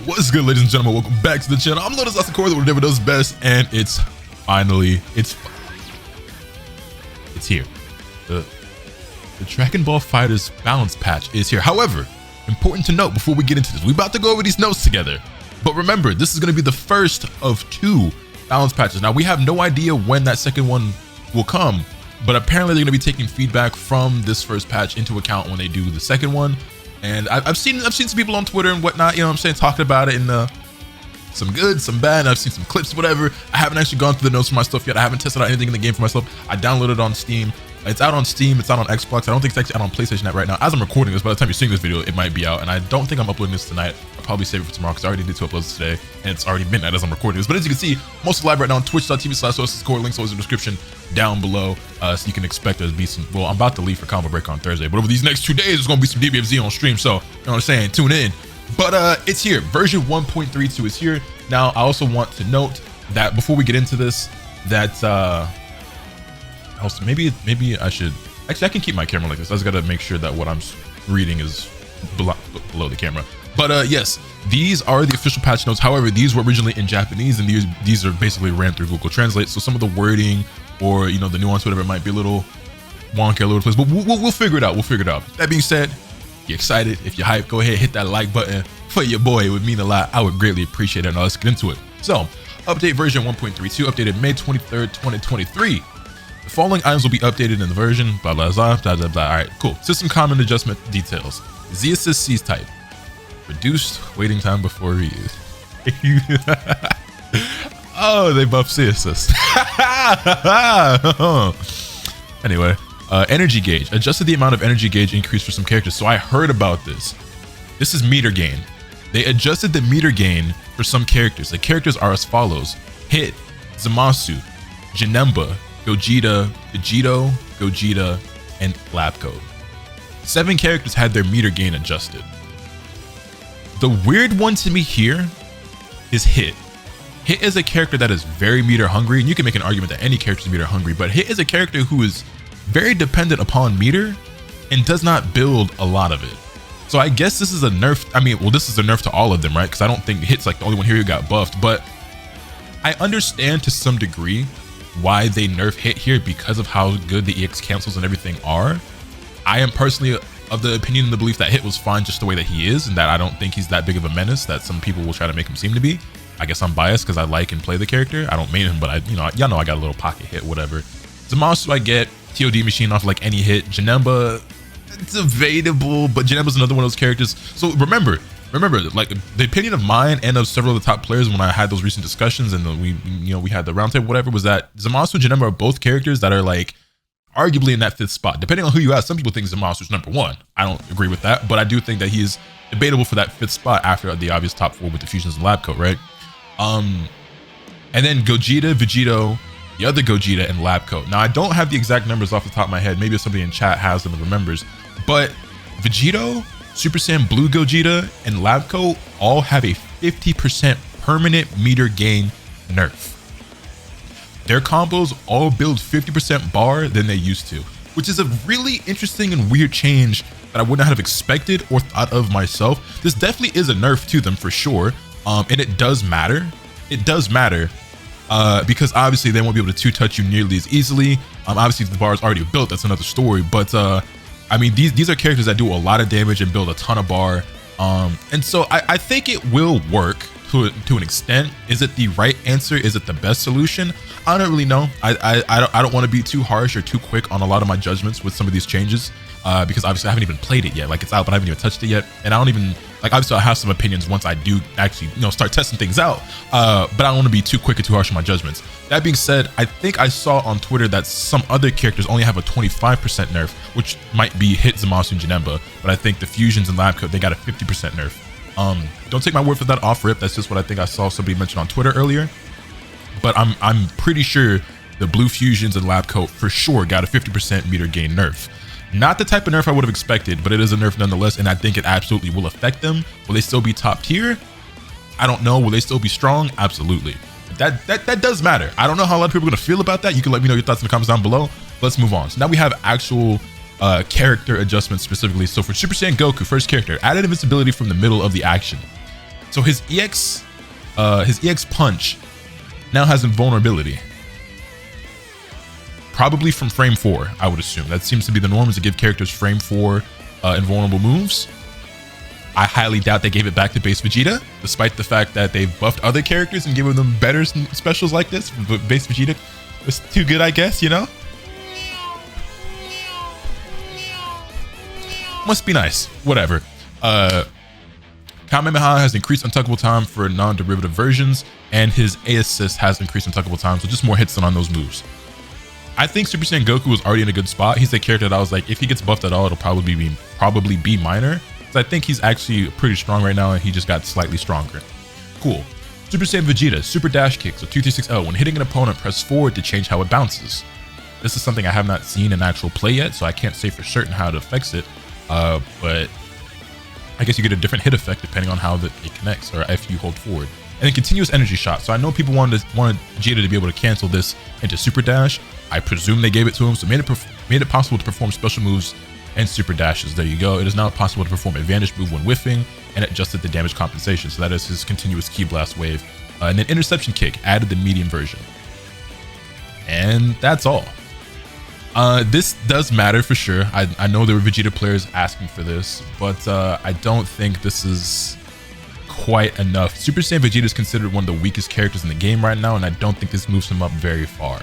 What's good, ladies and gentlemen? Welcome back to the channel. I'm LotusAsakura, the one who never does best, and it's finally here. The Dragon Ball FighterZ balance patch is here. However, important to note before we get into this, we're about to go over these notes together. But remember, this is going to be the first of 2 balance patches. Now, we have no idea when that second one will come, but apparently they're going to be taking feedback from this first patch into account when they do the second one. And I've seen some people on Twitter and whatnot, you know what I'm saying, talking about it in some good, some bad. I've seen some clips, whatever. I haven't actually gone through the notes for myself yet. I haven't tested out anything in the game for myself. I downloaded it on Steam. It's out on Steam. It's out on Xbox. I don't think it's actually out on PlayStation Net right now. As I'm recording this, by the time you're seeing this video, it might be out. And I don't think I'm uploading this tonight. I'll probably save it for tomorrow because I already did 2 uploads today. And it's already midnight as I'm recording this. But as you can see, most live right now on twitch.tv/LotusAsakura. Links always in the description down below. So you can expect there to be some, well, I'm about to leave for Combo Break on Thursday. But over these next 2 days, there's going to be some DBFZ on stream. So, you know what I'm saying? Tune in. But it's here. Version 1.32 is here. Now, I also want to note that before we get into this, that also maybe I should actually I can keep my camera like this. I just gotta make sure that what I'm reading is below the camera. But yes, these are the official patch notes. However, these were originally in Japanese, and these are basically ran through Google Translate. So some of the wording or the nuance, whatever, might be a little wonky all over the place. But we'll figure it out. We'll figure it out. That being said, if you're excited, if you're hyped, go ahead, hit that like button for your boy. It would mean a lot. I would greatly appreciate it. Now let's get into it. So, update version 1.32, updated May 23rd, 2023. The following items will be updated in the version, blah, blah, blah, blah, blah, blah. All right, cool. System common adjustment details. Z assist C's type. Reduced waiting time before reuse. Oh, they buffed C assist. Anyway. Energy gauge. Adjusted the amount of energy gauge increase for some characters. So I heard about this. This is meter gain. They adjusted the meter gain for some characters. The characters are as follows. Hit, Zamasu, Janemba, Gogeta, Vegeta, Gogeta, and Lab Coat. 7 characters had their meter gain adjusted. The weird one to me here is Hit. Hit is a character that is very meter hungry, and you can make an argument that any character is meter hungry, but Hit is a character who is very dependent upon meter and does not build a lot of it. So I guess this is a nerf. I mean, well, this is a nerf to all of them, right? Because I don't think Hit's like the only one here who got buffed, but I understand to some degree why they nerf Hit here because of how good the EX cancels and everything are. I am personally of the opinion and the belief that Hit was fine just the way that he is, and that I don't think he's that big of a menace that some people will try to make him seem to be. I guess I'm biased because I like and play the character. I don't main him, but y'all know I got a little pocket Hit, whatever. Zamasu I get. TOD machine off like any hit. Janemba, it's evadable, but Janemba's another one of those characters. So remember, like the opinion of mine and of several of the top players when I had those recent discussions and we had the roundtable, whatever, was that Zamasu and Janemba are both characters that are like arguably in that 5th spot. Depending on who you ask, some people think Zamasu's number 1. I don't agree with that, but I do think that he is debatable for that 5th spot after the obvious top 4 with the fusions and Lab Coat, right? And then Gogeta, Vegeta, the other Gogeta, and Lab Coat. Now, I don't have the exact numbers off the top of my head. Maybe if somebody in chat has them and remembers. But Vegeta, Super Saiyan Blue Gogeta, and Lab Coat all have a 50% permanent meter gain nerf. Their combos all build 50% bar than they used to, which is a really interesting and weird change that I would not have expected or thought of myself. This definitely is a nerf to them for sure. And it does matter. It does matter. Because obviously they won't be able to 2-touch you nearly as easily. Obviously if the bar is already built, that's another story. But I mean, these are characters that do a lot of damage and build a ton of bar. And so I think it will work to an extent. Is it the right answer? Is it the best solution? I don't really know. I don't want to be too harsh or too quick on a lot of my judgments with some of these changes. Because obviously I haven't even played it yet. Like, it's out, but I haven't even touched it yet. And I don't even, like, obviously I have some opinions once I do actually, start testing things out. But I don't want to be too quick or too harsh on my judgments. That being said, I think I saw on Twitter that some other characters only have a 25% nerf, which might be Hit, Zamasu, and Janemba. But I think the fusions and Lab Coat, they got a 50% nerf. Don't take my word for that off rip. That's just what I think I saw somebody mention on Twitter earlier. But I'm pretty sure the blue fusions and Lab Coat for sure got a 50% meter gain nerf. Not the type of nerf I would have expected, but it is a nerf nonetheless, and I think it absolutely will affect them. Will they still be top tier? I don't know. Will they still be strong? Absolutely. That does matter. I don't know how a lot of people are going to feel about that. You can let me know your thoughts in the comments down below. Let's move on. So now we have actual character adjustments specifically. So for Super Saiyan Goku, first character, added invincibility from the middle of the action. So his EX punch now has invulnerability. Probably from frame 4, I would assume. That seems to be the norm, is to give characters frame 4 invulnerable moves. I highly doubt they gave it back to base Vegeta, despite the fact that they've buffed other characters and given them better specials like this. But base Vegeta was too good, I guess, you know? Must be nice. Whatever. Kamehameha has increased untuckable time for non-derivative versions, and his A assist has increased untuckable time, so just more hits on those moves. I think Super Saiyan Goku was already in a good spot. He's the character that I was like, if he gets buffed at all, it'll probably be minor. So I think he's actually pretty strong right now, and he just got slightly stronger. Cool. Super Saiyan Vegeta, Super Dash Kick, so 236L. When hitting an opponent, press forward to change how it bounces. This is something I have not seen in actual play yet, so I can't say for certain how it affects it. But I guess you get a different hit effect depending on how it connects, or if you hold forward. And then continuous energy shot. So I know people wanted Vegeta to be able to cancel this into Super Dash. I presume they gave it to him, so made it possible to perform special moves and super dashes. There you go. It is now possible to perform advantage move when whiffing, and it adjusted the damage compensation. So that is his continuous Ki Blast wave. And then interception kick, added the medium version. And that's all. This does matter for sure. I know there were Vegeta players asking for this, but I don't think this is quite enough. Super Saiyan Vegeta is considered one of the weakest characters in the game right now, and I don't think this moves him up very far.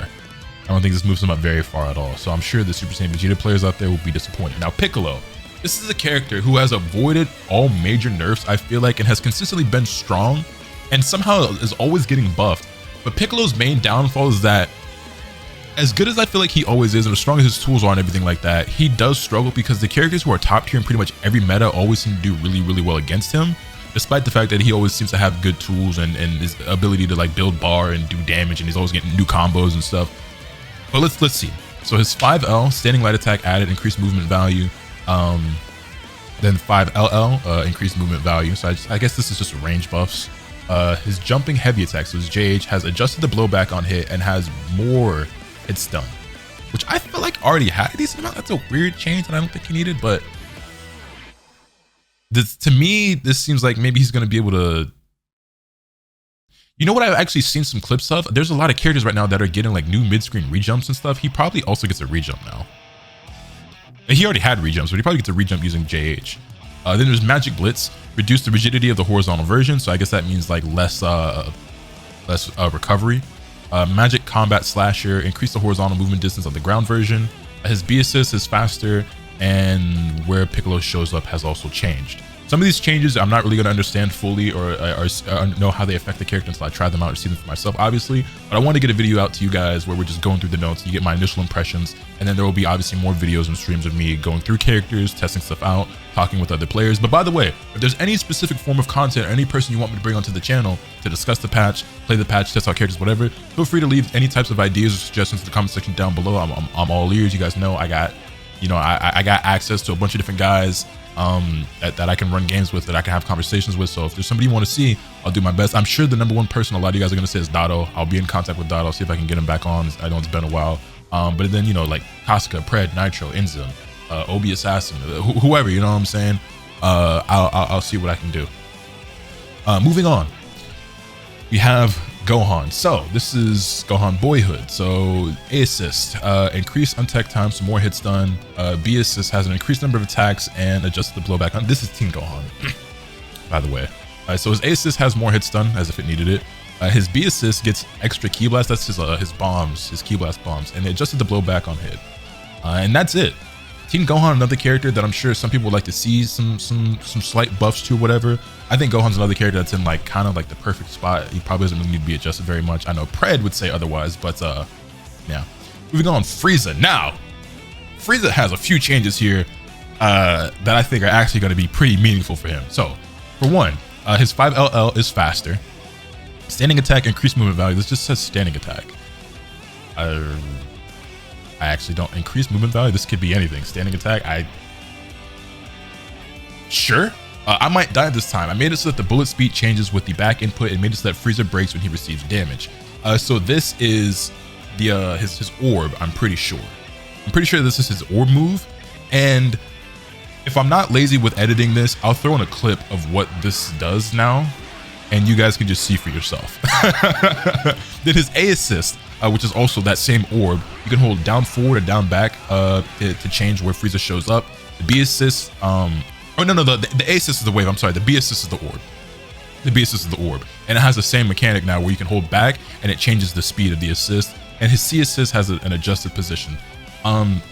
I don't think this moves him up very far at all. So I'm sure the Super Saiyan Vegeta players out there will be disappointed. Now Piccolo, this is a character who has avoided all major nerfs, I feel like, and has consistently been strong and somehow is always getting buffed. But Piccolo's main downfall is that, as good as I feel like he always is and as strong as his tools are and everything like that, he does struggle because the characters who are top tier in pretty much every meta always seem to do really, really well against him, despite the fact that he always seems to have good tools and his ability to like build bar and do damage, and he's always getting new combos and stuff. But let's see. So his 5L, standing light attack added increased movement value. Then 5LL, increased movement value. So I guess this is just range buffs. His jumping heavy attack, so his JH, has adjusted the blowback on hit and has more hit stun, which I feel like already had a decent amount. That's a weird change that I don't think he needed, but to me, this seems like maybe he's going to be able to. You know what, I've actually seen some clips of? There's a lot of characters right now that are getting like new mid-screen rejumps and stuff. He probably also gets a rejump now. And he already had rejumps, but he probably gets a rejump using JH. Then there's Magic Blitz, reduce the rigidity of the horizontal version. So I guess that means like less recovery. Magic Combat Slasher, increase the horizontal movement distance of the ground version. His B assist is faster, and where Piccolo shows up has also changed. Some of these changes I'm not really going to understand fully or know how they affect the character until I try them out or see them for myself, obviously. But I want to get a video out to you guys where we're just going through the notes. You get my initial impressions, and then there will be obviously more videos and streams of me going through characters, testing stuff out, talking with other players. But by the way, if there's any specific form of content or any person you want me to bring onto the channel to discuss the patch, play the patch, test out characters, whatever, feel free to leave any types of ideas or suggestions in the comment section down below. I'm all ears. You guys know I got access to a bunch of different guys that I can run games with, that I can have conversations with. So if there's somebody you want to see, I'll do my best. I'm sure the number one person a lot of you guys are going to say is Dotto. I'll be in contact with Dotto, see if I can get him back on. I know it's been a while. But then, like Casca, Pred, Nitro, Inzim, Obi Assassin, whoever, you know what I'm saying? I'll see what I can do. Moving on, we have Gohan. So this is Gohan Boyhood. So A assist, increased untech time, so more hits done. B assist has an increased number of attacks and adjusted the blowback on. This is Teen Gohan, by the way. So his A assist has more hits done, as if it needed it. His B assist gets extra Ki Blast. That's his bombs, his Ki Blast bombs, and they adjusted the blowback on hit. And that's it. Teen Gohan, another character that I'm sure some people would like to see some slight buffs to, whatever. I think Gohan's another character that's in like kind of like the perfect spot. He probably doesn't really need to be adjusted very much. I know Pred would say otherwise, but yeah. Moving on, Frieza. Now, Frieza has a few changes here that I think are actually going to be pretty meaningful for him. So, for one, his 5LL is faster. Standing attack, increased movement value. This just says standing attack. I actually don't increase movement value. This could be anything. Standing attack, sure. I might die this time. I made it so that the bullet speed changes with the back input and made it so that Frieza breaks when he receives damage. So this is the his orb, I'm pretty sure. I'm pretty sure this is his orb move. And if I'm not lazy with editing this, I'll throw in a clip of what this does now. and you guys can just see for yourself. Then his A assist, which is also that same orb, you can hold down forward or down back to change where Frieza shows up. The B assist, the A assist is the wave, I'm sorry, the B assist is the orb. The B assist is the orb, and it has the same mechanic now where you can hold back and it changes the speed of the assist, and his C assist has an adjusted position.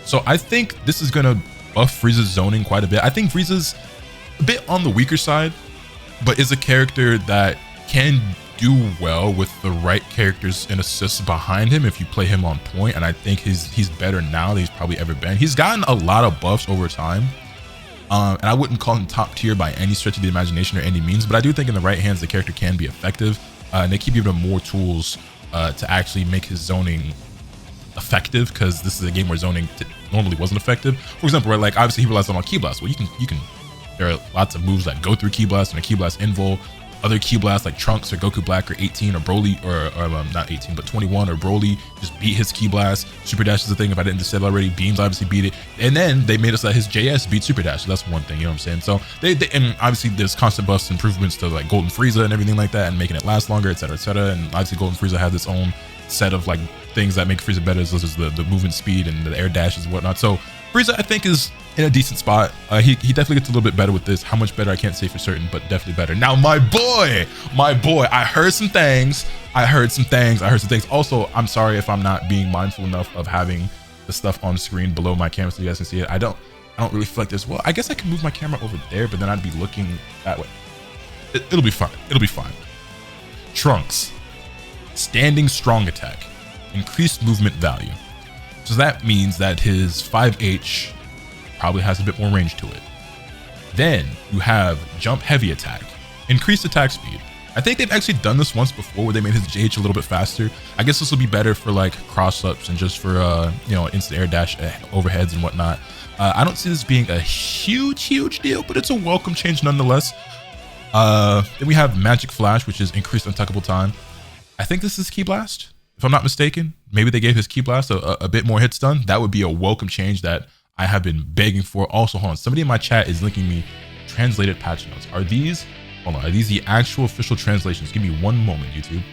So I think this is gonna buff Frieza's zoning quite a bit. I think Frieza's a bit on the weaker side, but is a character that can do well with the right characters and assists behind him if you play him on point, and I think he's better now than he's probably ever been. He's gotten a lot of buffs over time. And I wouldn't call him top tier by any stretch of the imagination or any means, but I do think in the right hands, the character can be effective. And they keep giving him more tools to actually make his zoning effective, because this is a game where zoning normally wasn't effective. For example, right, like obviously he relies on Ki Blast. Well, there are lots of moves that go through Ki Blast and a Ki Blast invul. Other Ki Blasts like Trunks or Goku Black or 18 or Broly, or not 18, but 21 or Broly just beat his Ki Blast. Super Dash is the thing, if I didn't just say it already. Beams obviously beat it. And then they made us that his JS beat Super Dash. So that's one thing, you know what I'm saying? So they and obviously there's constant buffs, improvements to like Golden Frieza and everything like that, and making it last longer, etc., etc. And obviously Golden Frieza has its own set of like things that make Frieza better, such as the movement speed and the air dashes and whatnot. So Frieza, I think, is in a decent spot. He definitely gets a little bit better with this. How much better, I can't say for certain, but definitely better. Now, my boy, I heard some things. Also, I'm sorry if I'm not being mindful enough of having the stuff on screen below my camera so you guys can see it. I don't really feel like this. Well, I guess I can move my camera over there, but then I'd be looking that way. It'll be fine. It'll be fine. Trunks, standing strong attack, increased movement value. So that means that his 5H probably has a bit more range to it. Then you have jump heavy attack, increased attack speed. I think they've actually done this once before where they made his JH a little bit faster. I guess this will be better for like cross-ups and just for instant air dash overheads and whatnot. I don't see this being a huge deal, but it's a welcome change nonetheless. Then we have Magic Flash, which is increased untuckable time. I think this is Ki Blast, if I'm not mistaken. Maybe they gave his Ki Blast a bit more hit stun. That would be a welcome change that I have been begging for. Also, hold on, somebody in my chat is linking me translated patch notes. Are these the actual official translations? Give me one moment, YouTube.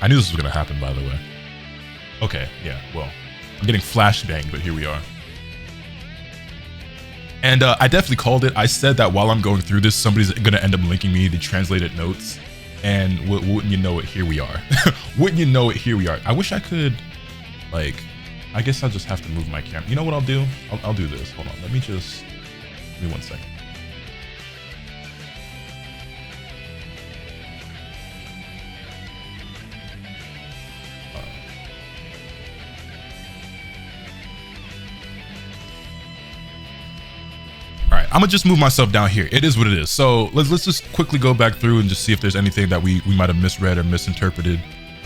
I knew this was gonna happen, by the way. Okay, yeah, well, I'm getting flashbang, but here we are. And I definitely called it. I said that while I'm going through this, somebody's gonna end up linking me the translated notes. And wouldn't you know it, here we are. Wouldn't you know it, here we are. I wish I could, like, I guess I'll just have to move my camera. You know what I'll do? I'll do this. Hold on, give me 1 second. All right, I'm gonna just move myself down here. It is what it is. So let's just quickly go back through and just see if there's anything that we might have misread or misinterpreted.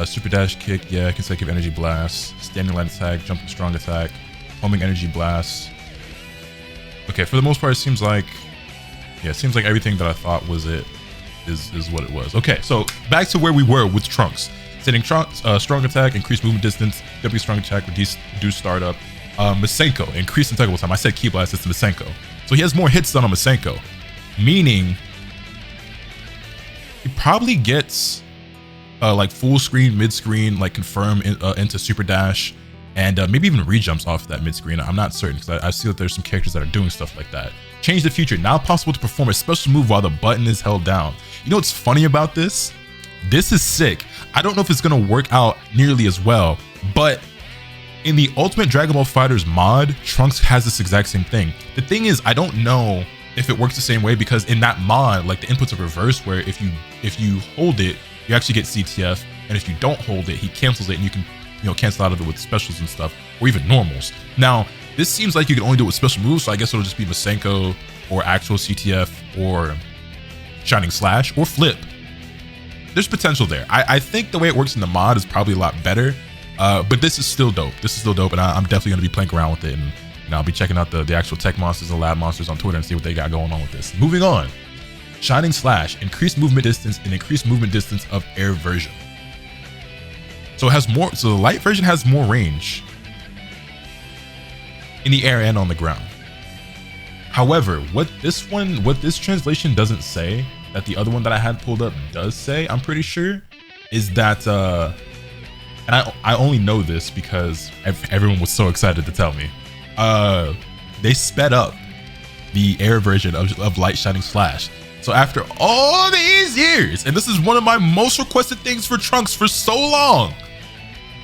Super dash kick, yeah, consecutive energy blast, standing light attack, jumping strong attack, homing energy blast. Okay, for the most part, it seems like everything that I thought was it is what it was. Okay, so back to where we were with Trunks. Standing strong attack, increased movement distance, W strong attack, reduce startup. Masenko, increased untuckable time. I said Ki Blast, it's Masenko. So he has more hits done on Masenko, meaning he probably gets like full screen, mid screen, like confirm into super dash, and maybe even re-jumps off that mid screen. I'm not certain because I see that there's some characters that are doing stuff like that. Change the future, now possible to perform a special move while the button is held down. You know what's funny about this? This is sick. I don't know if it's gonna work out nearly as well, but in the Ultimate Dragon Ball FighterZ mod, Trunks has this exact same thing. The thing is, I don't know if it works the same way, because in that mod, like the inputs are reversed, where if you hold it, you actually get CTF, and if you don't hold it, he cancels it, and you can cancel out of it with specials and stuff, or even normals. Now, this seems like you can only do it with special moves, so I guess it'll just be Masenko or actual CTF or Shining Slash or Flip. There's potential there. I think the way it works in the mod is probably a lot better. But this is still dope. And I'm definitely going to be playing around with it, and I'll be checking out the actual tech monsters and lab monsters on Twitter and see what they got going on with this. Moving on, Shining Slash, increased movement distance and increased movement distance of air version. So it has more. So the light version has more range. in the air and on the ground. However, what this translation doesn't say, that the other one that I had pulled up does say, I'm pretty sure, is that, and I only know this because everyone was so excited to tell me, they sped up the air version of Light Shining Slash. So after all these years, and this is one of my most requested things for Trunks for so long,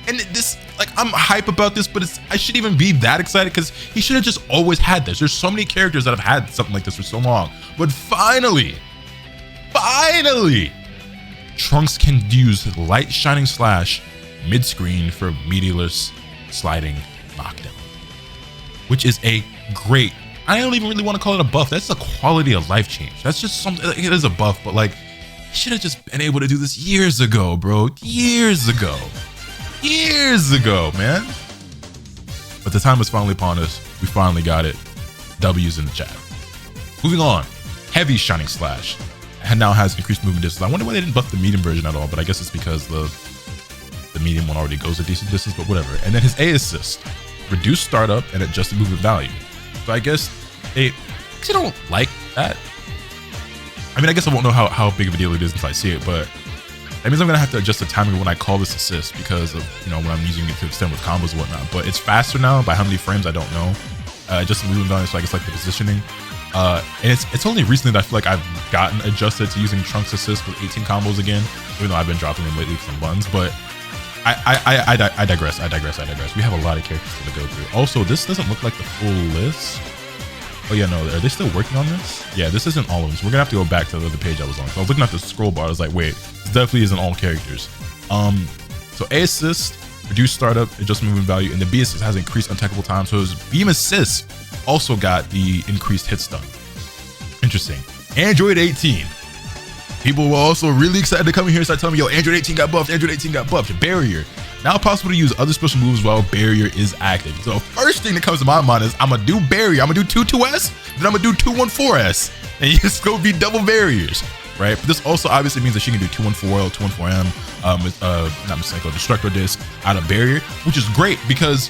and this, like, I'm hype about this, but I shouldn't even be that excited because he should have just always had this. There's so many characters that have had something like this for so long, but finally, Trunks can use Light Shining Slash mid-screen for meteorless sliding knockdown, which is a great, I don't even really want to call it a buff. That's a quality of life change. That's just something, it is a buff, but like, he should have just been able to do this years ago, bro. Years ago, man. But the time is finally upon us. We finally got it. W's in the chat. Moving on, Heavy Shining Slash now has increased movement distance. I wonder why they didn't buff the medium version at all, but I guess it's because the medium one already goes a decent distance, but whatever. And then his A assist, reduced startup and adjusted movement value. So I guess they don't like that. I mean, I guess I won't know how big of a deal it is until I see it, but that means I'm gonna have to adjust the timing when I call this assist because of, you know, when I'm using it to extend with combos and whatnot. But it's faster now. By how many frames, I don't know. Just movement value, so I guess like the positioning. And it's only recently that I feel like I've gotten adjusted to using Trunks assist with 18 combos again, even though I've been dropping them lately with some buns. But I digress. We have a lot of characters to go through. Also, this doesn't look like the full list. Oh yeah, no, are they still working on this? Yeah, this isn't all of them. So we're gonna have to go back to the other page I was on. So I was looking at the scroll bar. I was like, wait, this definitely isn't all characters. So A assist, reduced startup, adjustment movement value, and the B assist has increased untechable time. So his beam assist also got the increased hit stun. Interesting. Android 18. People were also really excited to come in here and start telling me, yo, Android 18 got buffed, Android 18 got buffed. Barrier. Now possible to use other special moves while Barrier is active. So the first thing that comes to my mind is I'm gonna do Barrier. I'm gonna do 2-2S, then I'm gonna do 2-1-4S. And you just go be double barriers, right? But this also obviously means that she can do 2-1-4L, 2-1-4M, not Masenko, Destructo Disc out of Barrier, which is great because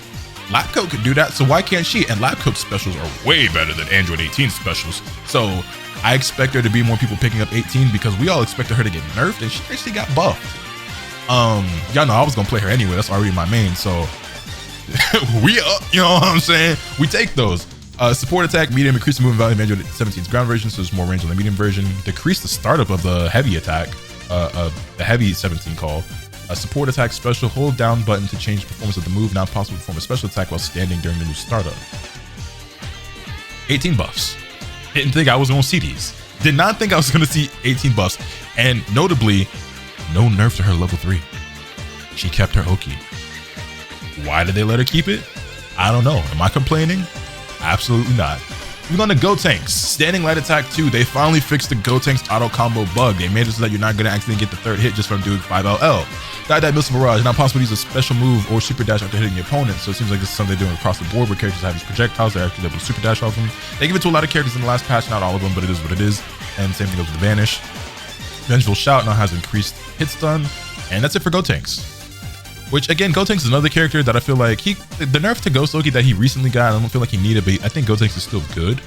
Lab Coat can do that, so why can't she? And Lab Coat specials are way better than Android 18 specials. So I expect there to be more people picking up 18 because we all expected her to get nerfed and she actually got buffed. Y'all know I was gonna play her anyway. That's already my main, so we up, you know what I'm saying? We take those. Support attack, medium, increase the movement value of Android 17's ground version, so there's more range on the medium version. Decrease the startup of the heavy attack, the heavy 17 call. Support attack special, hold down button to change the performance of the move. Now possible to perform a special attack while standing during the new startup. 18 buffs. Didn't think I was gonna see these. Did not think I was gonna see 18 buffs. And notably, no nerf to her level 3. She kept her Oki. Why did they let her keep it? I don't know. Am I complaining? Absolutely not. We're on to Gotenks. Standing light attack 2. They finally fixed the Gotenks auto combo bug. They made it so that you're not going to accidentally get the third hit just from doing 5LL. Die Missile Barrage. Now possible to use a special move or super dash after hitting the opponent. So it seems like this is something they're doing across the board where characters have these projectiles. They're actually able to super dash off them. They give it to a lot of characters in the last patch. Not all of them, but it is what it is. And same thing goes with the Vanish. Vengeful Shout now has increased hit stun. And that's it for Gotenks. Which again, Gotenks is another character that I feel like the nerf to Ghost Oki that he recently got, I don't feel like he needed, but I think Gotenks is still good.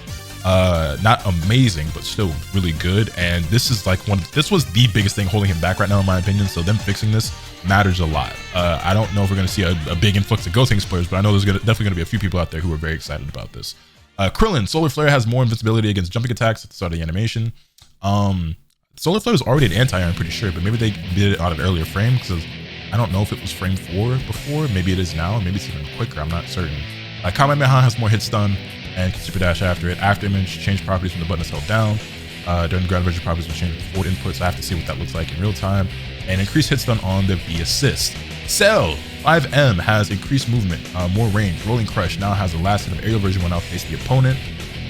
Not amazing, but still really good. And this is like this was the biggest thing holding him back right now, in my opinion. So them fixing this matters a lot. I don't know if we're going to see a big influx of Gotenks players, but I know there's definitely going to be a few people out there who are very excited about this. Krillin, Solar Flare has more invincibility against jumping attacks at the start of the animation. Solar Flare was already an anti-air, I'm pretty sure, but maybe they did it on an earlier frame because I don't know if it was frame 4 before. Maybe it is now. Maybe it's even quicker. I'm not certain. Kamehameha has more hit stun and can super dash after it. After image, change properties when the button is held down. During the ground version, properties will change with forward input, so I have to see what that looks like in real time. And increased hit stun on the V assist. Cell 5M has increased movement, more range. Rolling Crush now has the last hit of aerial version when outface the opponent.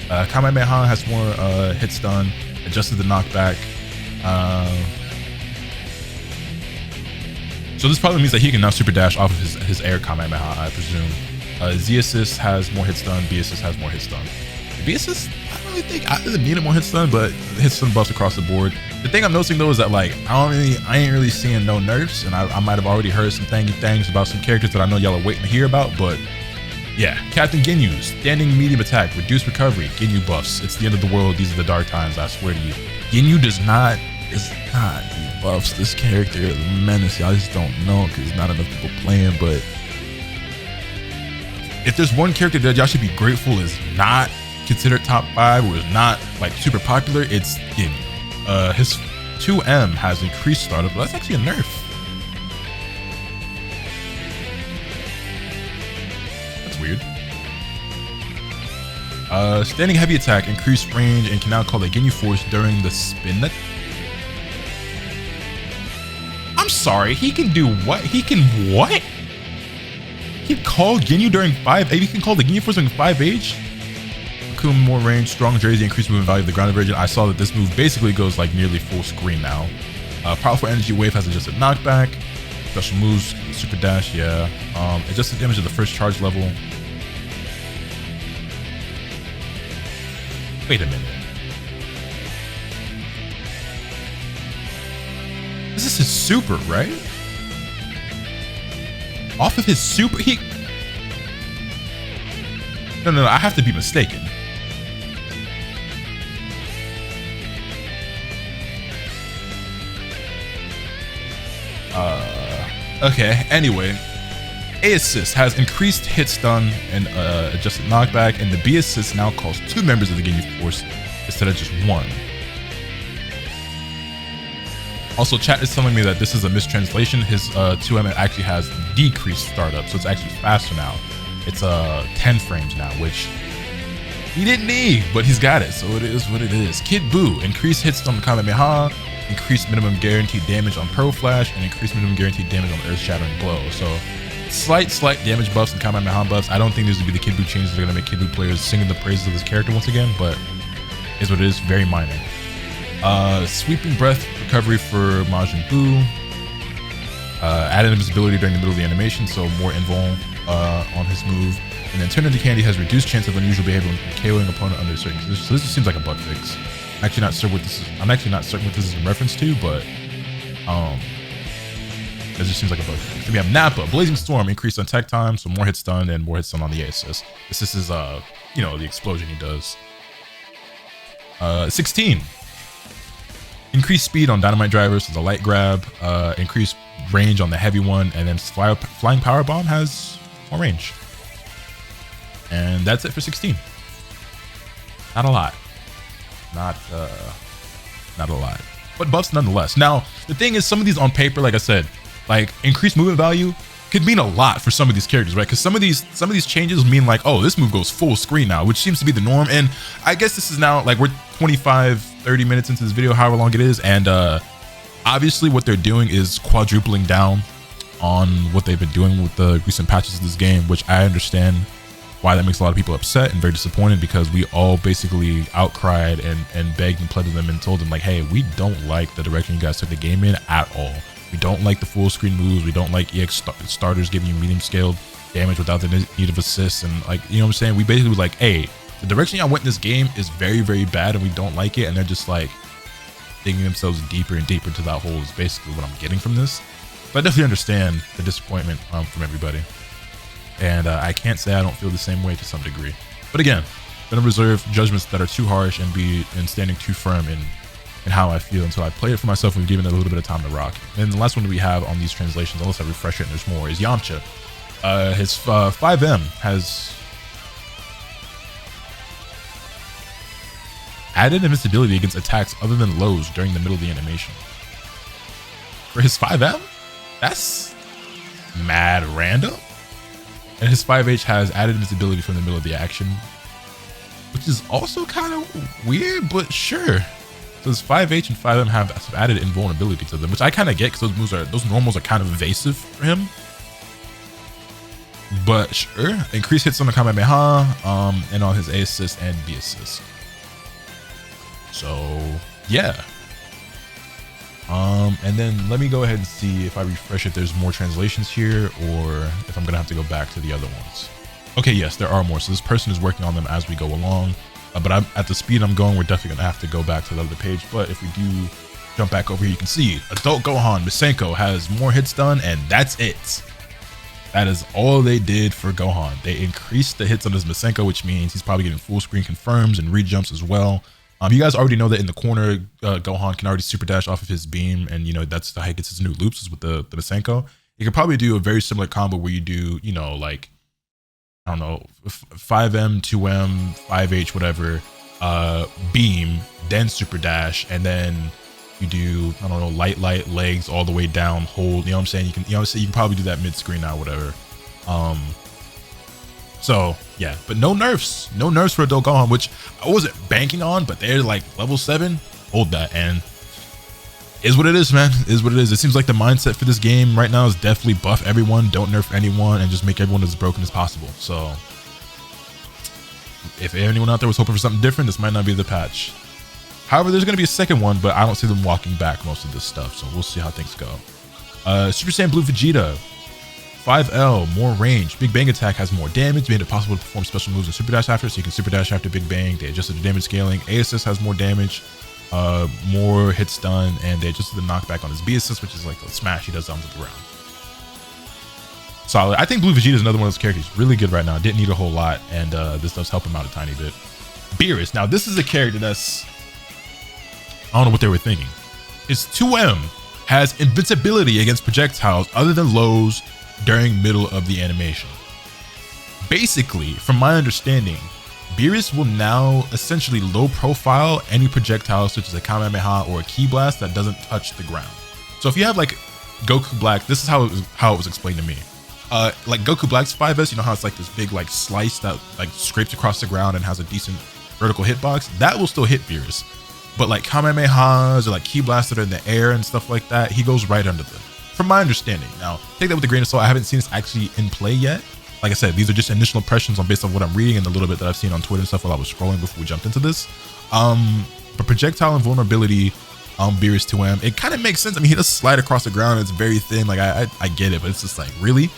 Kamehameha has more hit stun, adjusted the knockback. So this probably means that he can now super dash off of his air Kamehameha, I presume. Z assist has more hit stun, B assist has more hit stun. The B assist, I don't really think I needed more hit stun, but hit stun buffs across the board. The thing I'm noticing though is that like I ain't really seeing no nerfs, and I might have already heard some things about some characters that I know y'all are waiting to hear about, but Yeah, Captain Ginyu, standing medium attack, reduced recovery, Ginyu buffs. It's the end of the world. These are the dark times, I swear to you. Ginyu does not buffs this character. Menace, I just don't know because not enough people playing. But if there's one character that y'all should be grateful is not considered top 5 or is not like super popular, it's Ginyu. His 2M has increased startup, but that's actually a nerf. Weird. Standing heavy attack, increased range, and can now call the Ginyu force during the spin. I'm sorry, he can do what? He can what? He can call Ginyu during 5H? He can call the Ginyu force during 5H? Goku more range, strong jersey, increased movement value of the grounded version. I saw that this move basically goes like nearly full screen now. Powerful energy wave has adjusted knockback. Special moves, super dash, yeah. Adjusted damage of the first charge level. Wait a minute. This is his super, right? Off of his super, No, I have to be mistaken. Okay, anyway. A assist has increased hit stun and adjusted knockback, and the B assist now calls 2 members of the Ginyu force instead of just 1. Also, chat is telling me that this is a mistranslation. His 2M actually has decreased startup, so it's actually faster now. It's 10 frames now, which he didn't need, but he's got it, so it is what it is. Kid Buu, increased hit stun on Kamehameha, increased minimum guaranteed damage on Pro Flash, and increased minimum guaranteed damage on Earth Shattering Blow. So slight damage buffs and Kamehameha buffs. I don't think these would be the Kid Buu changes that are going to make Kid Buu players singing the praises of this character once again, but is what it is, very minor. Sweeping breath recovery for Majin Buu. Added invisibility during the middle of the animation, so more invuln on his move. And then Turn into Candy has reduced chance of unusual behavior when KOing opponent under certain conditions. So this just seems like a bug fix. I'm actually not certain what this is in reference to, but it just seems like a bug fix. Then we have Nappa, Blazing Storm, increased on tech time, so more hit stun and more hit stun on the A assist. This is the explosion he does. 16. Increased speed on Dynamite Driver, so the light grab, increased range on the heavy one, and then Flying Power Bomb has more range. And that's it for 16. Not a lot. Not a lot. But buffs nonetheless. Now, the thing is, some of these on paper, like I said, like increased movement value could mean a lot for some of these characters, right? Because some of these changes mean like, oh, this move goes full screen now, which seems to be the norm. And I guess this is now like we're 25-30 minutes into this video, however long it is, and obviously what they're doing is quadrupling down on what they've been doing with the recent patches of this game, which I understand why that makes a lot of people upset and very disappointed, because we all basically outcried and begged and pleaded them and told them like, hey, we don't like the direction you guys took the game in at all. We don't like the full screen moves. We don't like EX starters giving you medium scaled damage without the need of assists. And like, you know what I'm saying? We basically was like, hey, the direction y'all went in this game is very, very bad and we don't like it. And they're just like digging themselves deeper and deeper into that hole is basically what I'm getting from this. But I definitely understand the disappointment from everybody. And I can't say I don't feel the same way to some degree. But again, I'm gonna reserve judgments that are too harsh and standing too firm in how I feel until I play it for myself and we've given it a little bit of time to rock. And the last one we have on these translations, unless I refresh it and there's more, is Yamcha. His 5M has added invincibility against attacks other than lows during the middle of the animation. For his 5M? That's mad random. And his 5H has added invincibility from the middle of the action, which is also kind of weird, but sure. So his 5H and 5M have some added invulnerability to them, which I kind of get because those normals are kind of evasive for him. But sure, increased hits on the Kamehameha, and on his A assist and B assist. So yeah. And then let me go ahead and see if I refresh if there's more translations here or if I'm gonna have to go back to the other ones. Okay, yes, there are more. So this person is working on them as we go along. But at the speed I'm going, we're definitely gonna have to go back to the other page. But if we do jump back over here, you can see Adult Gohan Misenko has more hits done, and that's it. That is all they did for Gohan. They increased the hits on his Masenko, which means he's probably getting full screen confirms and re-jumps as well. You guys already know that in the corner, Gohan can already super dash off of his beam, and you know that's how he gets his new loops is with the Masenko. You could probably do a very similar combo where you do, you know, like, I don't know, 5M, 2M, 5H, whatever, beam, then super dash, and then you do, I don't know, light legs all the way down, hold, you know what I'm saying? You can probably do that mid screen now, whatever. So yeah, but no nerfs for adult Gohan, which I wasn't banking on, but they're like level 7, hold that, and is what it is, man. Is what it is. It seems like the mindset for this game right now is definitely buff everyone, don't nerf anyone, and just make everyone as broken as possible. So if anyone out there was hoping for something different, this might not be the patch. However, there's going to be a second one, but I don't see them walking back most of this stuff, so we'll see how things go. Super Saiyan Blue Vegeta, 5L, more range. Big Bang attack has more damage, made it possible to perform special moves and super dash after, so you can super dash after Big Bang. They adjusted the damage scaling. A assist has more damage, more hits done, and they adjusted the knockback on his B assist, which is like the smash he does onto the ground. Solid. I think Blue Vegeta is another one of those characters. Really good right now. Didn't need a whole lot, and this does help him out a tiny bit. Beerus. Now, this is a character that's, I don't know what they were thinking. His 2M has invincibility against projectiles other than lows during middle of the animation. Basically, from my understanding, Beerus will now essentially low profile any projectile such as a Kamehameha or a Ki Blast that doesn't touch the ground. So if you have like Goku Black, this is how it was explained to me. Like Goku Black's 5S, you know how it's like this big like slice that like scrapes across the ground and has a decent vertical hitbox? That will still hit Beerus. But like Kamehamehas or like Ki Blasts that are in the air and stuff like that, he goes right under them, from my understanding. Now, take that with a grain of salt. I haven't seen this actually in play yet. Like I said, these are just initial impressions on based on what I'm reading and a little bit that I've seen on Twitter and stuff while I was scrolling before we jumped into this. But projectile and vulnerability, Beerus 2M, it kind of makes sense. I mean, he does slide across the ground. It's very thin. Like I get it, but it's just like, really?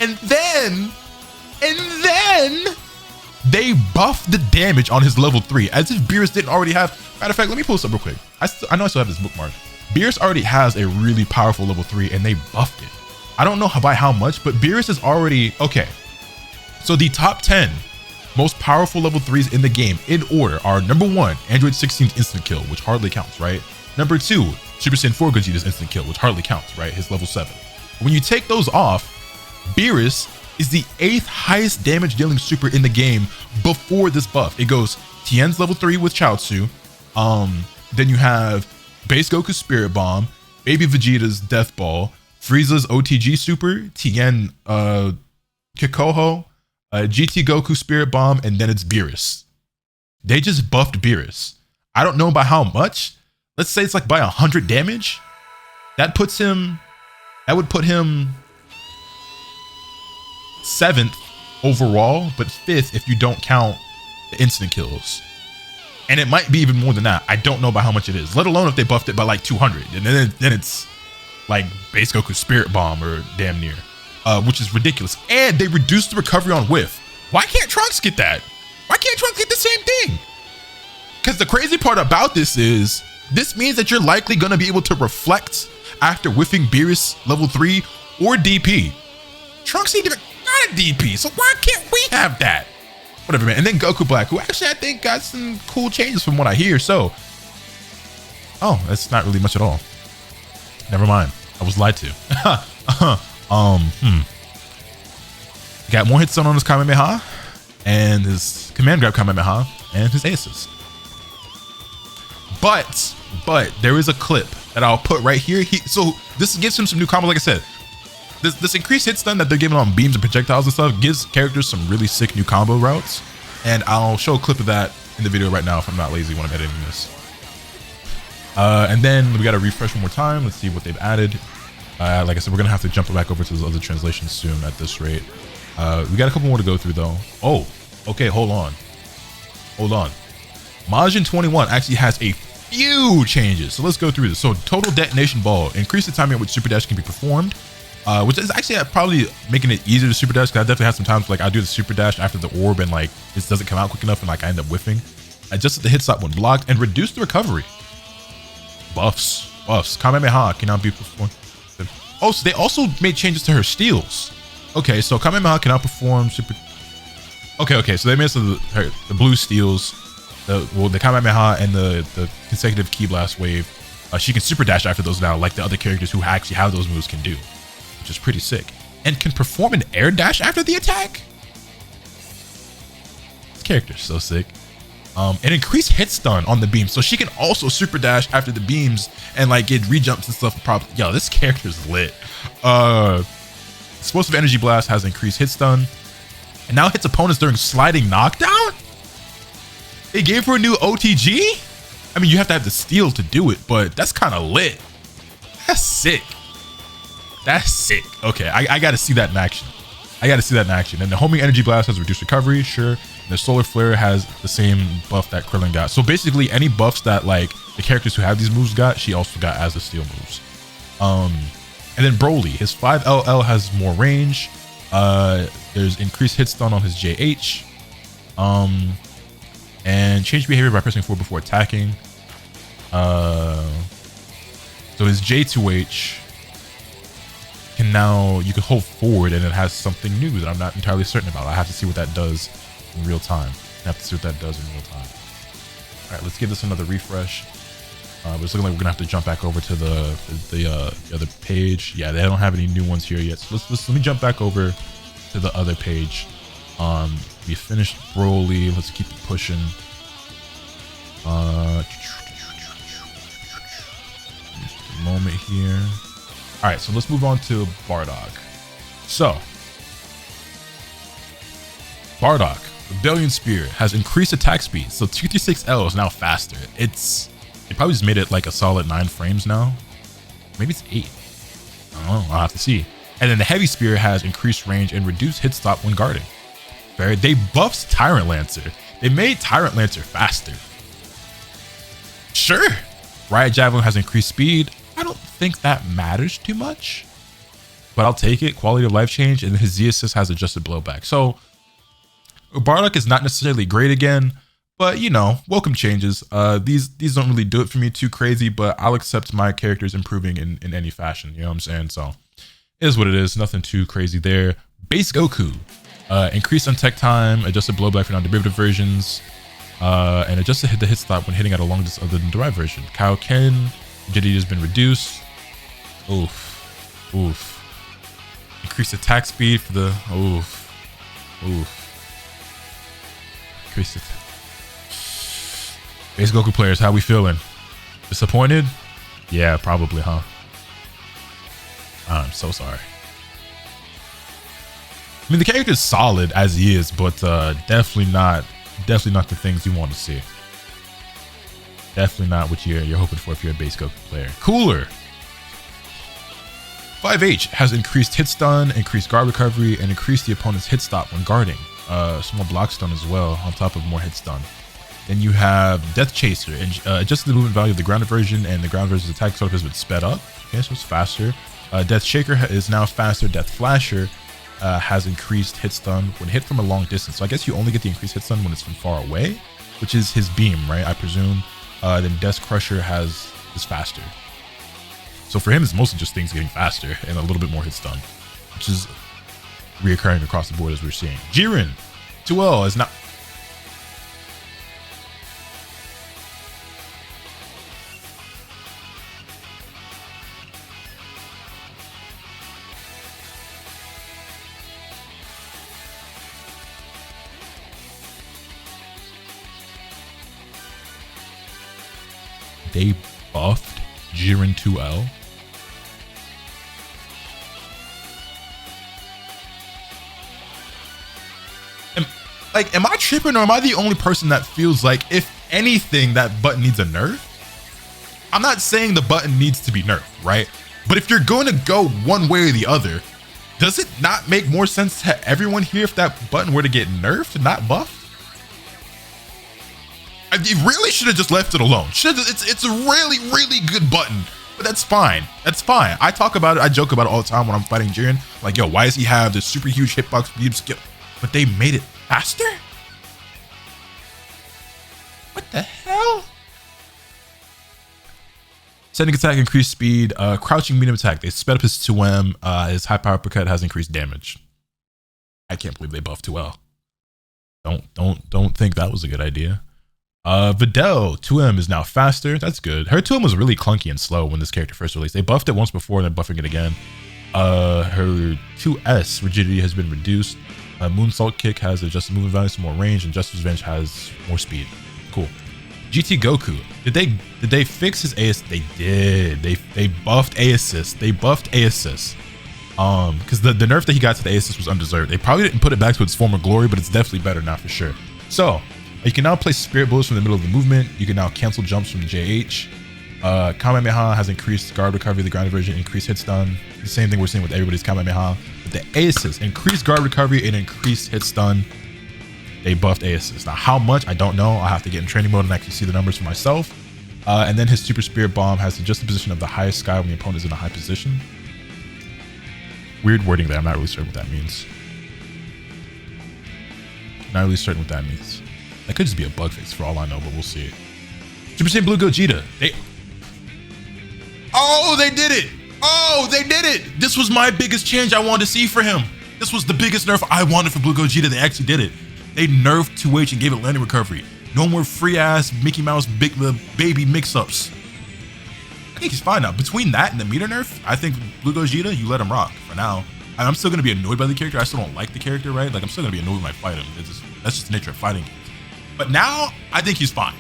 And then they buffed the damage on his level 3 as if Beerus didn't already have. Matter of fact, let me pull this up real quick. I know I still have this bookmark. Beerus already has a really powerful level 3 and they buffed it. I don't know by how much, but Beerus is already, okay. So the top 10 most powerful level 3s in the game in order are number 1, Android 16's instant kill, which hardly counts, right? Number 2, Super Saiyan 4 Gogeta's instant kill, which hardly counts, right? His level 7. When you take those off, Beerus is the 8th highest damage dealing super in the game before this buff. It goes Tien's level 3 with Chaozu. Then you have Base Goku's Spirit Bomb, Baby Vegeta's Death Ball, Frieza's OTG Super, Tien Kikoho, GT Goku Spirit Bomb, and then it's Beerus. They just buffed Beerus. I don't know by how much. Let's say it's like by 100 damage. That would put him 7th overall, but 5th if you don't count the instant kills. And it might be even more than that. I don't know by how much it is, let alone if they buffed it by like 200. And then it's like Base Goku's Spirit Bomb or damn near, which is ridiculous. And they reduced the recovery on whiff. Why can't Trunks get that? Why can't Trunks get the same thing? Because the crazy part about this is, this means that you're likely going to be able to reflect after whiffing Beerus level 3 or DP. Trunks ain't even got a DP, so why can't we have that? Whatever, man. And then Goku Black, who actually I think got some cool changes from what I hear. So, oh, that's not really much at all. Never mind. I was lied to. Got more hits on his Kamehameha and his command grab Kamehameha and his aces. But there is a clip that I'll put right here. So this gives him some new combos. Like I said, this increased hit stun that they're giving on beams and projectiles and stuff gives characters some really sick new combo routes. And I'll show a clip of that in the video right now if I'm not lazy when I'm editing this. And then we got to refresh one more time. Let's see what they've added. Like I said, we're going to have to jump back over to those other translations soon at this rate. We got a couple more to go through though. Oh, okay. Hold on. Majin 21 actually has a few changes. So let's go through this. So total detonation ball, increase the timing at which super dash can be performed, which is actually probably making it easier to super dash. Cause I definitely have some times like I do the super dash after the orb and like this doesn't come out quick enough and like I end up whiffing. Adjusted the hit stop when blocked and reduced the recovery. Buffs. Kamehameha cannot be performed. Oh, so they also made changes to her steals. Okay, so Kamehameha can outperform super. Okay. So they made the blue steals, the Kamehameha and the consecutive Ki Blast wave. She can super dash after those now, like the other characters who actually have those moves can do, which is pretty sick. And can perform an air dash after the attack. This character's so sick. And increase hit stun on the beam, so she can also super dash after the beams and like get rejumps and stuff. Yo, this character's lit. Explosive energy blast has increased hit stun, and now hits opponents during sliding knockdown. It gave her a new OTG. I mean, you have to have the steel to do it, but that's kind of lit. That's sick. That's sick. Okay, I gotta see that in action. And the homing energy blast has reduced recovery, sure. And the solar flare has the same buff that Krillin got. So basically, any buffs that like the characters who have these moves got, she also got as the steel moves. And then Broly, his 5LL has more range. There's increased hit stun on his JH. And change behavior by pressing forward before attacking. So his J2H can now, you can hold forward and it has something new that I'm not entirely certain about. I have to see what that does in real time. All right, let's give this another refresh. But it's looking like we're gonna have to jump back over to the other page. Yeah, they don't have any new ones here yet. So let me jump back over to the other page. We finished Broly. Let's keep it pushing. Just a moment here. All right, so let's move on to Bardock. So Bardock, Rebellion Spear, has increased attack speed. So 236L is now faster. They probably just made it like a solid 9 frames now. Maybe it's 8. I don't know. I'll have to see. And then the Heavy Spear has increased range and reduced hit stop when guarding. They buffed Tyrant Lancer. They made Tyrant Lancer faster. Sure. Riot Javelin has increased speed. I don't think that matters too much, but I'll take it. Quality of life change, and his Z assist has adjusted blowback. So Bardock is not necessarily great again, but you know, welcome changes. These don't really do it for me too crazy, but I'll accept my characters improving in any fashion. You know what I'm saying? So it is what it is. Nothing too crazy there. Base Goku. Increased untech time, adjusted blowback for non-derivative versions, and adjusted the hit stop when hitting at a long distance other than derived version. Kaioken agility has been reduced. Oof. Increased attack speed for the oof. Increased it. Base Goku players, how we feeling? Disappointed? Yeah, probably, huh? I'm so sorry. I mean, the character's solid as he is, but definitely not the things you want to see. Definitely not what you're hoping for if you're a base Goku player. Cooler. 5H has increased hit stun, increased guard recovery, and increased the opponent's hit stop when guarding. Small block stun as well, on top of more hit stun. Then you have Death Chaser, and adjusted the movement value of the grounded version, and the ground version's attack sort of has been sped up. Okay, so it's faster. Death Shaker is now faster. Death Flasher has increased hit stun when hit from a long distance. So I guess you only get the increased hit stun when it's from far away, which is his beam, right? I presume. Then Death Crusher is faster. So for him, it's mostly just things getting faster and a little bit more hit stun, which is reoccurring across the board as we're seeing. Jiren 2L is not. They buffed Jiren 2L. Am I tripping, or am I the only person that feels like, if anything, that button needs a nerf? I'm not saying the button needs to be nerfed, right? But if you're going to go one way or the other, does it not make more sense to everyone here if that button were to get nerfed, not buffed? You really should have just left it alone. It's a really, really good button, but that's fine. That's fine. I talk about it. I joke about it all the time when I'm fighting Jiren. Like, yo, why does he have this super huge hitbox beam skill? But they made it faster? What the hell? Setting attack, increased speed. Crouching medium attack. They sped up his 2M. His high power uppercut has increased damage. I can't believe they buffed 2L. Don't think that was a good idea. Videl 2M is now faster. That's good. Her 2M was really clunky and slow when this character first released. They buffed it once before, and then buffing it again. Her 2S rigidity has been reduced. Moonsault Kick has adjusted movement value, some more range, and Justice Revenge has more speed. Cool. GT Goku. Did they fix his A assist? They did. They buffed A assist. They buffed A assist. Because the nerf that he got to the A assist was undeserved. They probably didn't put it back to its former glory, but it's definitely better now for sure. So you can now place spirit bullets from the middle of the movement. You can now cancel jumps from the JH. Kamehameha has increased guard recovery. The grounded version increased hit stun. The same thing we're seeing with everybody's Kamehameha. But the A assist increased guard recovery and increased hit stun. They buffed A assist. Now how much, I don't know. I'll have to get in training mode and actually see the numbers for myself. And then his super spirit bomb has adjusted the position of the highest sky when the opponent is in a high position. Weird wording there. I'm not really certain what that means. Not really certain what that means. That could just be a bug fix for all I know, but we'll see. Super Saiyan Blue Gogeta. Oh, they did it. Oh, they did it. This was my biggest change I wanted to see for him. This was the biggest nerf I wanted for Blue Gogeta. They actually did it. They nerfed 2H and gave it landing recovery. No more free ass Mickey Mouse baby mix-ups. I think he's fine now. Between that and the meter nerf, I think Blue Gogeta, you let him rock for now. I'm still going to be annoyed by the character. I still don't like the character, right? Like, I'm still going to be annoyed when I fight him. That's just the nature of fighting games. But now, I think he's fine.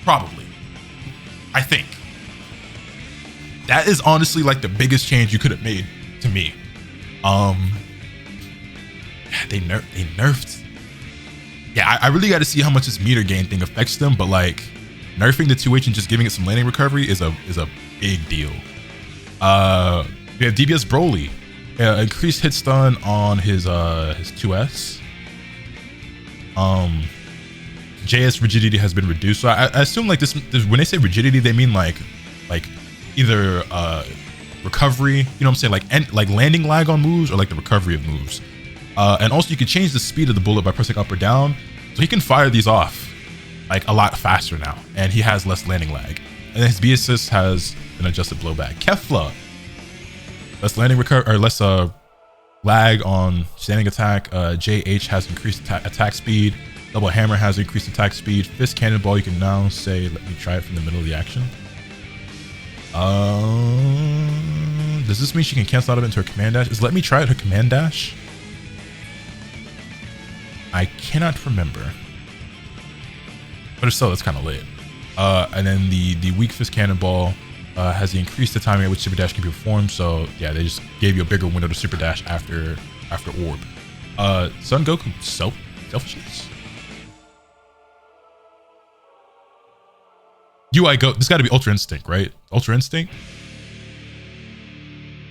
Probably. I think. That is honestly like the biggest change you could have made to me. They nerfed. Yeah, I really got to see how much this meter gain thing affects them, but like nerfing the 2H and just giving it some landing recovery is a big deal. We have DBS Broly. Increased hit stun on his 2S. JS rigidity has been reduced. So I assume like this when they say rigidity, they mean like either recovery, you know what I'm saying, like landing lag on moves, or like the recovery of moves. And also you can change the speed of the bullet by pressing up or down, so he can fire these off like a lot faster now, and he has less landing lag. And then his B assist has an adjusted blowback. Kefla, less landing recovery, or less lag on standing attack. JH has increased attack speed. Double hammer has increased attack speed. Fist cannonball, you can now say, let me try it from the middle of the action. Does this mean she can cancel out of it into her command dash? Is let me try it her command dash? I cannot remember. But if so, that's kind of lit. And then the weak fist cannonball has increased the timing at which super dash can be performed. So yeah, they just gave you a bigger window to super dash after orb. Son Goku selfishness. UI Goku. This got to be Ultra Instinct, right? Ultra Instinct.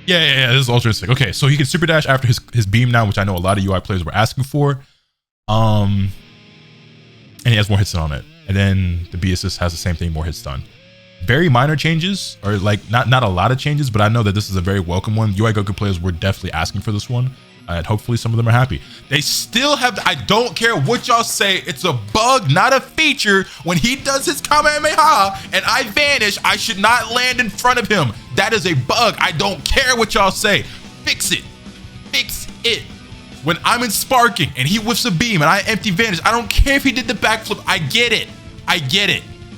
Yeah. This is Ultra Instinct. Okay, so he can super dash after his beam now, which I know a lot of UI players were asking for. And he has more hit stun on it. And then the B assist has the same thing, more hit stun. Very minor changes, or like not a lot of changes, but I know that this is a very welcome one. UI Goku players were definitely asking for this one, and hopefully some of them are happy. They still have, I don't care what y'all say, it's a bug, not a feature. When he does his Kamehameha and I vanish, I should not land in front of him. That is a bug. I don't care what y'all say. Fix it. Fix it. When I'm in sparking and he whiffs a beam and I empty vanish, I don't care if he did the backflip. I get it.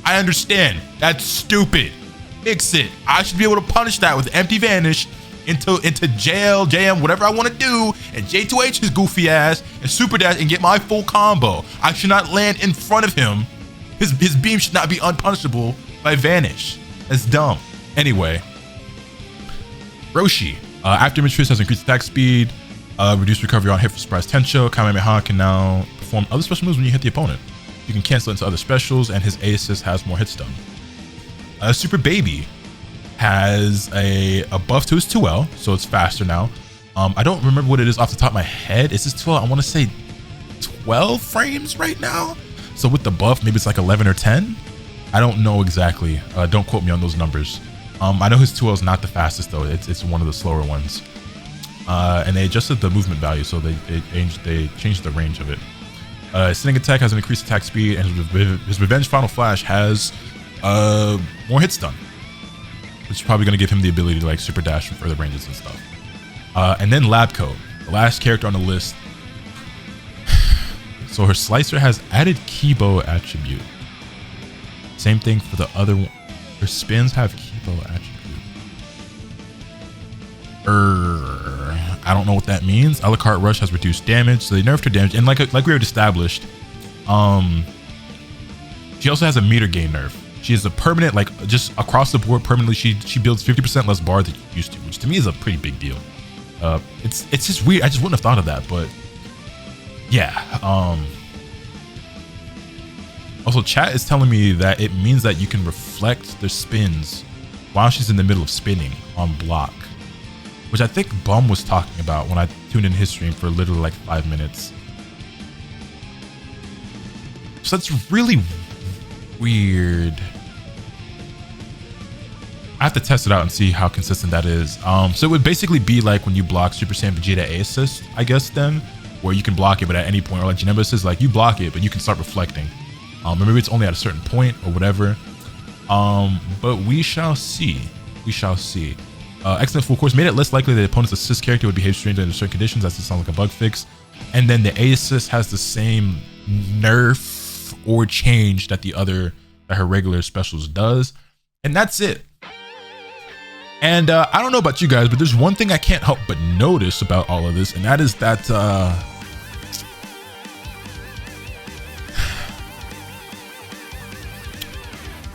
I understand. That's stupid. Fix it. I should be able to punish that with empty vanish into jail, JM, whatever I want to do, and J2H his goofy ass, and super dash and get my full combo. I should not land in front of him. His beam should not be unpunishable by vanish. That's dumb. Anyway, Roshi. After Matrice has increased attack speed, reduced recovery on hit for surprise Tencho. Kamehameha can now perform other special moves when you hit the opponent. You can cancel it into other specials, and his A assist has more hit stun. Super Baby has a buff to his 2L, so it's faster now. I don't remember what it is off the top of my head. Is this 12? I want to say 12 frames right now. So with the buff, maybe it's like 11 or 10. I don't know exactly. Don't quote me on those numbers. I know his 2L is not the fastest though. It's one of the slower ones. And they adjusted the movement value, so they changed the range of it. Sending attack has an increased attack speed, and his Revenge Final Flash has more hit stun, which is probably going to give him the ability to like super dash from further ranges and stuff. And then Lab Coat, the last character on the list, So her slicer has added Kibo attribute. Same thing for the other one. Her spins have Kibo attribute. I don't know what that means. A la carte rush has reduced damage, so they nerfed her damage. And like we already established, she also has a meter gain nerf. She is a permanent, like just across the board permanently. She builds 50% less bar than she used to, which to me is a pretty big deal. It's just weird. I just wouldn't have thought of that, but yeah. Also, chat is telling me that it means that you can reflect their spins while she's in the middle of spinning on block, which I think Bum was talking about when I tuned in his stream for literally like 5 minutes. So that's really weird. I have to test it out and see how consistent that is. So it would basically be like when you block Super Saiyan Vegeta A assist, I guess, then, where you can block it, but at any point, or like Genesis is like you block it, but you can start reflecting. Or maybe it's only at a certain point or whatever. But we shall see. We shall see. Excellent full course made it less likely that the opponent's assist character would behave strangely under certain conditions. That sounds like a bug fix. And then the A assist has the same nerf or change that her regular specials does. And that's it. And I don't know about you guys, but there's one thing I can't help but notice about all of this, and that is that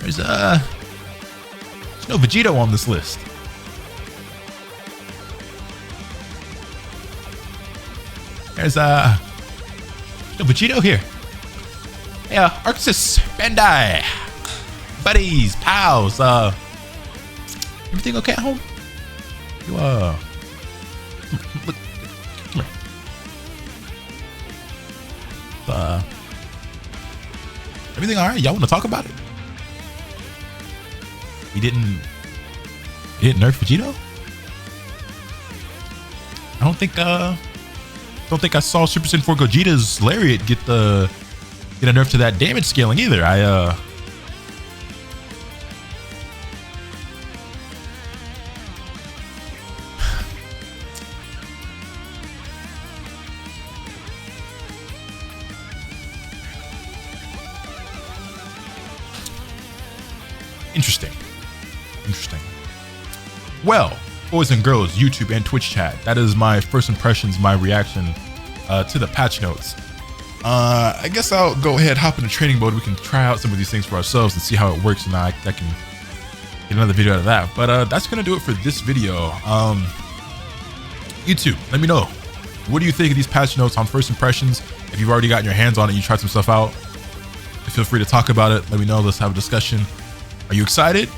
there's no Vegeta on this list. There's no Vegeta here. Hey, Arxis, Bandai, buddies, pals, everything okay at home? You look, come here. Everything all right? Y'all want to talk about it? We didn't nerf Vegeta? I don't think I saw Super Saiyan 4 Gogeta's Lariat get a nerf to that damage scaling either. Interesting. Well, boys and girls, YouTube and Twitch chat, that is my first impressions, my reaction to the patch notes. I guess I'll go ahead, hop into training mode. We can try out some of these things for ourselves and see how it works, and I can get another video out of that. But that's gonna do it for this video. YouTube, let me know, what do you think of these patch notes on first impressions? If you've already gotten your hands on it, you tried some stuff out, feel free to talk about it. Let me know. Let's have a discussion. Are you excited?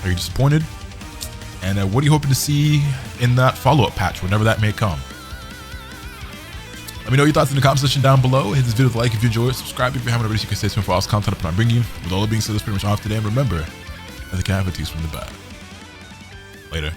Are you disappointed? And what are you hoping to see in that follow-up patch, whenever that may come? Let me know your thoughts in the comment section down below. Hit this video with a like if you enjoyed it. Subscribe if you haven't already, so you can stay tuned for all this content I bring you. With all that being said, that's pretty much all for today. And remember, as the cat from the bad. Later.